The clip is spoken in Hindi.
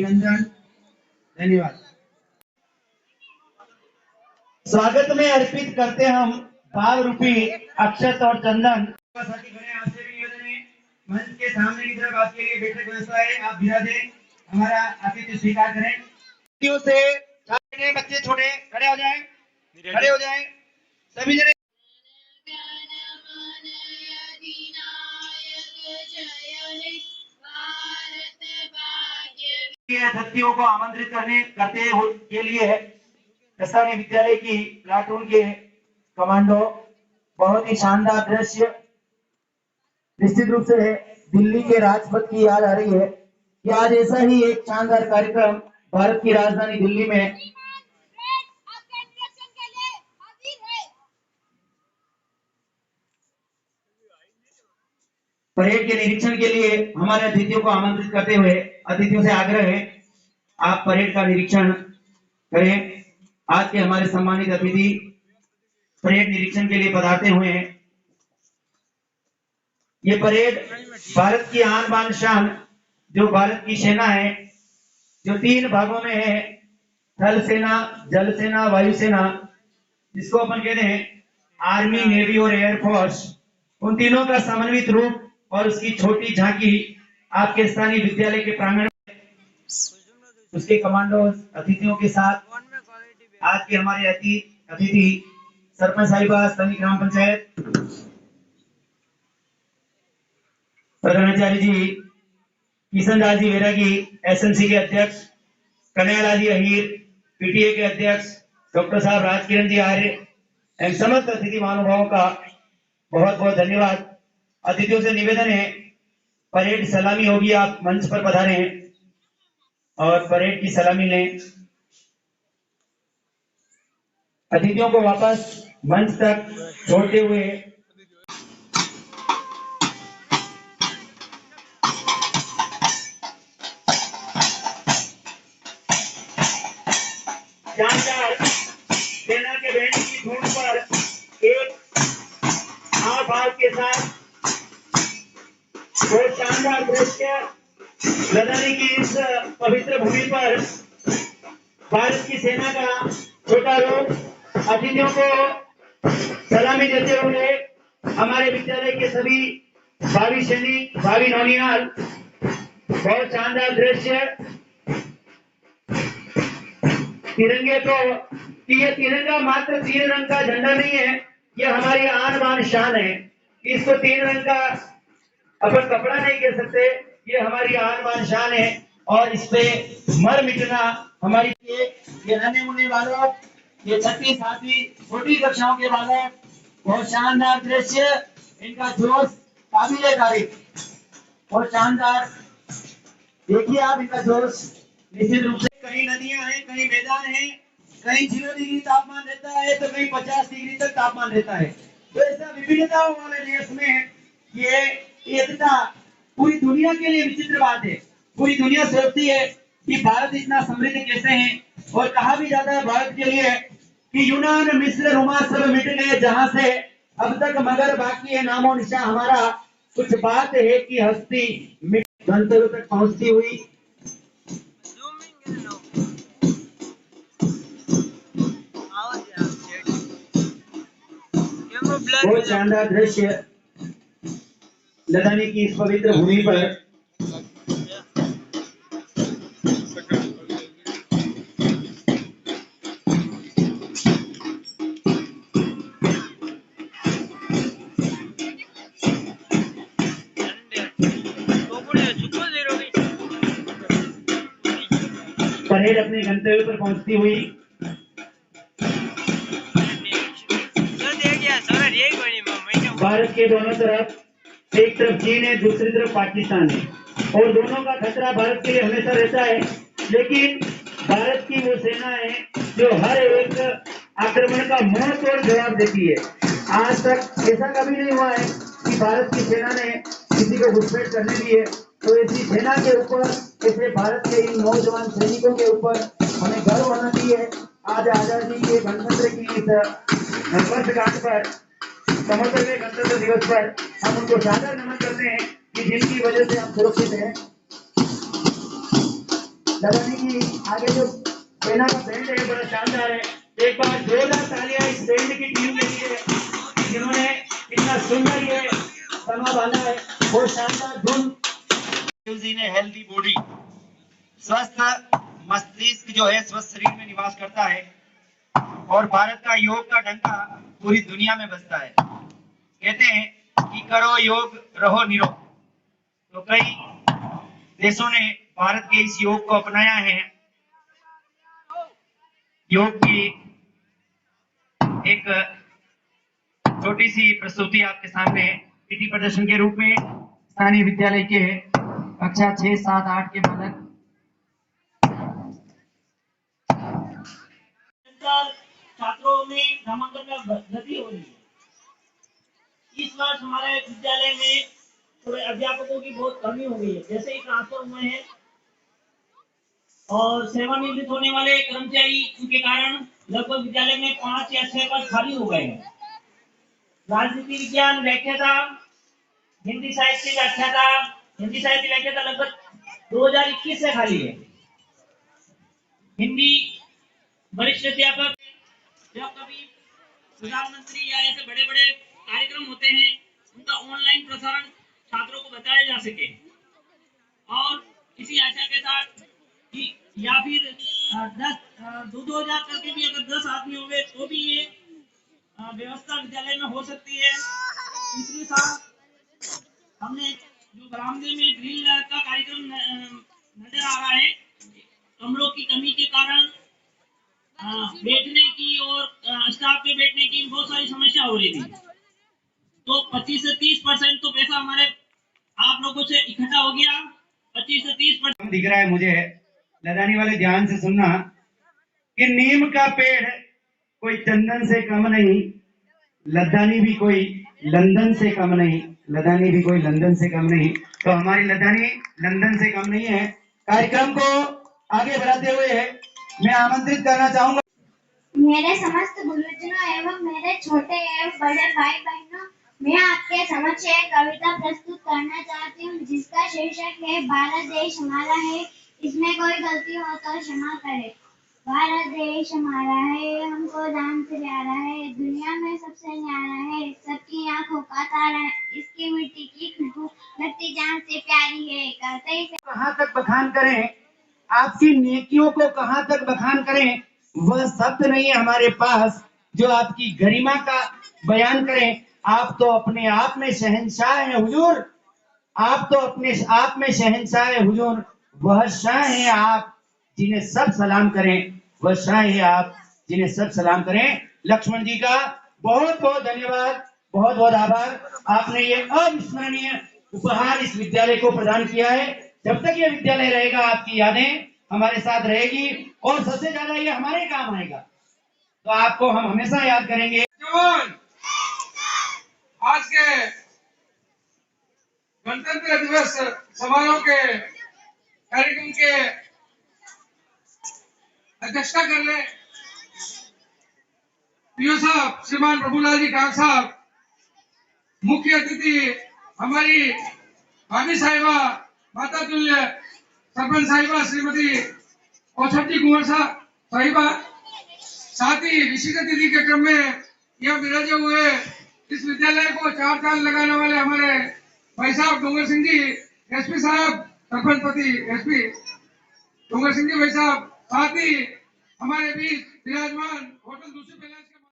अभिनंदन, धन्यवाद। स्वागत में अर्पित करते हम भाव रूपी अक्षत और चंदन। आपसे भी निवेदन है, मंच के सामने की तरफ आपके लिए बैठक व्यवस्था है, आप भिड़ा दें, हमारा आतिथ्य स्वीकार करें। से बच्चे छोटे खड़े हो जाएं, खड़े हो जाएं सभी जने। अतिथियों को आमंत्रित करते के लिए स्थानीय विद्यालय की प्लाटून के कमांडो। बहुत ही शानदार दृश्य, निश्चित रूप से दिल्ली के राजपथ की याद आ रही है कि आज ऐसा ही एक शानदार कार्यक्रम भारत की राजधानी दिल्ली में परेड के निरीक्षण के लिए हमारे अतिथियों को आमंत्रित करते हुए अतिथियों से आग्रह है, आप परेड का निरीक्षण करें। आज के हमारे सम्मानित अतिथि परेड निरीक्षण के लिए पधारते हुए हैं। ये परेड भारत की आन बान शान, जो भारत की सेना है, जो 3 भागों में है, थल सेना, जल सेना, वायु सेना, जिसको अपन कहते हैं आर्मी, नेवी और एयरफोर्स, उन तीनों का समन्वित रूप और उसकी छोटी झांकी आपके स्थानीय विद्यालय के प्रांगण में उसके कमांडो अतिथियों के साथ आज के हमारे अतिथि सरपंच साहिबा, स्थानीय ग्राम पंचायत प्रधानाचार्य जी किशन दास जी वैरागी, एसएनसी के अध्यक्ष कन्हैयालाल जी अहीर, पीटीए के अध्यक्ष डॉक्टर साहब राजकिरण जी आर्य एवं समस्त अतिथि महानुभावों का बहुत बहुत धन्यवाद। अतिथियों से निवेदन है, परेड सलामी होगी, आप मंच पर पधारे हैं और परेड की सलामी लें। अतिथियों को वापस मंच तक छोड़ते हुए शानदार सेना के बैंड की धुन पर एक हाव भाव के साथ बहुत शानदार दृश्य लदाने की इस पवित्र भूमि पर भारत की सेना का छोटा रूप अतिथियों को सलामी देते हुए हमारे विद्यालय के सभी भावी सैनिक, भावी नौनिहाल, बहुत शानदार दृश्य। तिरंगे को, ये तिरंगा मात्र 3 रंग का झंडा नहीं है, ये हमारी आन बान शान है। इसको 3 रंग का अपन कपड़ा नहीं कह सकते, ये हमारी आन बान शान है और इस पे मर मिटना हमारी। ये रहने मुने वालों, ये 6वीं 7वीं छोटी कक्षाओं के बालक, बहुत शानदार दृश्य, इनका जोश काबिले तारीफ, बहुत शानदार। देखिए आप इनका जोश, निश्चित रूप से कहीं नदियां हैं, कहीं मैदान है, कहीं 0 डिग्री तापमान रहता है तो कहीं 50 डिग्री तक तापमान रहता है। तो ऐसा विभिन्नताओं वाले देश में ये एकता पूरी दुनिया के लिए विचित्र बात है। पूरी दुनिया सोचती है कि भारत इतना समृद्ध कैसे है, और कहा भी जाता है भारत के लिए कि यूनान, मिस्र, रोमा सब मिट गए जहां से अब तक, मगर बाकी है नामो निशा हमारा। कुछ बात है कि हस्ती गंतव्य तक पहुंचती हुई बहुत शानदार दृश्य लदाने की इस पवित्र भूमि पर परेड अपने गंतव्य पर पहुंचती हुई भारत के दोनों तरफ, एक तरफ चीन है, दूसरी तरफ पाकिस्तान है, और दोनों का खतरा भारत के लिए हमेशा रहता है। लेकिन भारत की वो सेना है जो हर एक आक्रमण का मुंह तोड़ जवाब देती है। आज तक ऐसा कभी नहीं हुआ है कि भारत की सेना ने किसी को घुसपैठ करने दी है। तो ऐसी सेना के ऊपर, ऐसे भारत के इन नौजवान सैनिकों के ऊपर हमें गर्व होना चाहिए। आज आजादी के गणतंत्र की इस वर्षगांठ पर, समग्र गणतंत्र दिवस पर हम उनको सादर नमन करते हैं कि जिनकी वजह से हम सुरक्षित हैं। लदानी की आगे जो सेना का बैंड है बड़ा शानदार है। एक बार जोरदार तालियां इस बैंड की टीम के लिए जिन्होंने इतना सुंदर ये समा बांधा है। वो शानदार धुन ने हेल्दी बॉडी, स्वस्थ मस्तिष्क जो है स्वस्थ शरीर में निवास करता है और भारत का योग का डंका पूरी दुनिया में बजता है। कहते हैं कि करो योग रहो निरोग। तो कई देशों ने भारत के इस योग को अपनाया है। योग की एक छोटी सी प्रस्तुति आपके सामने पीटी प्रदर्शन के रूप में स्थानीय विद्यालय के कक्षा 6, 7, 8 के बालक छात्रों में नामांकन में वृद्धि हो रही है। इस वर्ष हमारे विद्यालय में थोड़े अध्यापकों की बहुत कमी हो गई है। जैसे ही ट्रांसफर हुए हैं और सेवानिवृत्त होने वाले कर्मचारी के कारण लगभग विद्यालय में 5 या 6 पद खाली हो गए हैं। राजनीति विज्ञान व्याख्याता, हिंदी साहित्य व्याख्याता, हिंदी साहित्य व्याख्याता लगभग 2021 से खाली है। हिंदी वरिष्ठ अध्यापक, जब कभी प्रधानमंत्री या ऐसे बड़े बड़े कार्यक्रम होते हैं उनका ऑनलाइन प्रसारण छात्रों को बताया जा सके और इसी आशा के साथ कि या फिर 2,000 करके भी अगर 10 आदमी होंगे तो भी ये व्यवस्था विद्यालय में हो सकती है। तीसरी साल हमने जो बरामदे में ड्रिल का कार्यक्रम नजर आ रहा है, कमरों की कमी के कारण बैठने की और स्टाफ के बैठने की बहुत सारी समस्या हो रही थी। तो 25 से 30% तो पैसा हमारे आप लोगों से इकट्ठा हो गया। 25 से 30% दिख रहा है मुझे। लदानी वाले ध्यान से सुनना कि नीम का पेड़ कोई चंदन से कम नहीं, लदानी भी कोई लंदन से कम नहीं, लदानी भी कोई लंदन से कम नहीं। तो हमारी लदानी लंदन से कम नहीं है। कार्यक्रम को आगे बढ़ाते हुए मैं आमंत्रित करना चाहूंगा मेरे समस्त गुरुजनों एवं मेरे छोटे एवं बड़े भाई बहनों, मैं आपके समक्ष एक कविता प्रस्तुत करना चाहती हूँ जिसका शीर्षक है भारत देश हमारा है, इसमें कोई गलती हो तो क्षमा करे। भारत देश हमारा है, हमको जान से प्यारा है, दुनिया में सबसे न्यारा है, सबकी आंखों का तारा है, इसकी मिट्टी की खुशबू लगती जान से प्यारी है। करते कहाँ तक बखान करें, आपकी नेकियों को कहाँ तक बखान करें, वह शब्द नहीं है हमारे पास जो आपकी गरिमा का बयान करें। आप तो अपने आप में शहंशाह हैं हुजूर, आप तो अपने आप में शहंशाह हैं हुजूर। वह शाह हैं आप जिन्हें सब सलाम करें, वह शाह हैं आप जिन्हें सब सलाम करें। लक्ष्मण जी का बहुत बहुत धन्यवाद, बहुत बहुत आभार। आपने ये अविस्मरणीय उपहार इस विद्यालय को प्रदान किया है। जब तक ये विद्यालय रहेगा आपकी यादें हमारे साथ रहेगी और सबसे ज्यादा ये हमारे काम आएगा। तो आपको हम हमेशा याद करेंगे। आज के गणतंत्र दिवस समारोह के कार्यक्रम के अध्यक्षता कर ले पीओ साहब श्रीमान प्रभुलाल जी काग साहब, मुख्य अतिथि हमारी भाभी साहिबा माता तुल्य सरपंच साहिबा श्रीमती औछटी कुंवर साहिबा, साथ ही विशिष्ट अतिथि के क्रम में यह विराजे हुए इस विद्यालय को 4 साल लगाने वाले हमारे भाई साहब डोंगर सिंह जी एसपी साहब, सरपंच पति एसपी डोंगर सिंह जी भाई साहब, साथ ही हमारे बीच विराजमान होटल दूसरी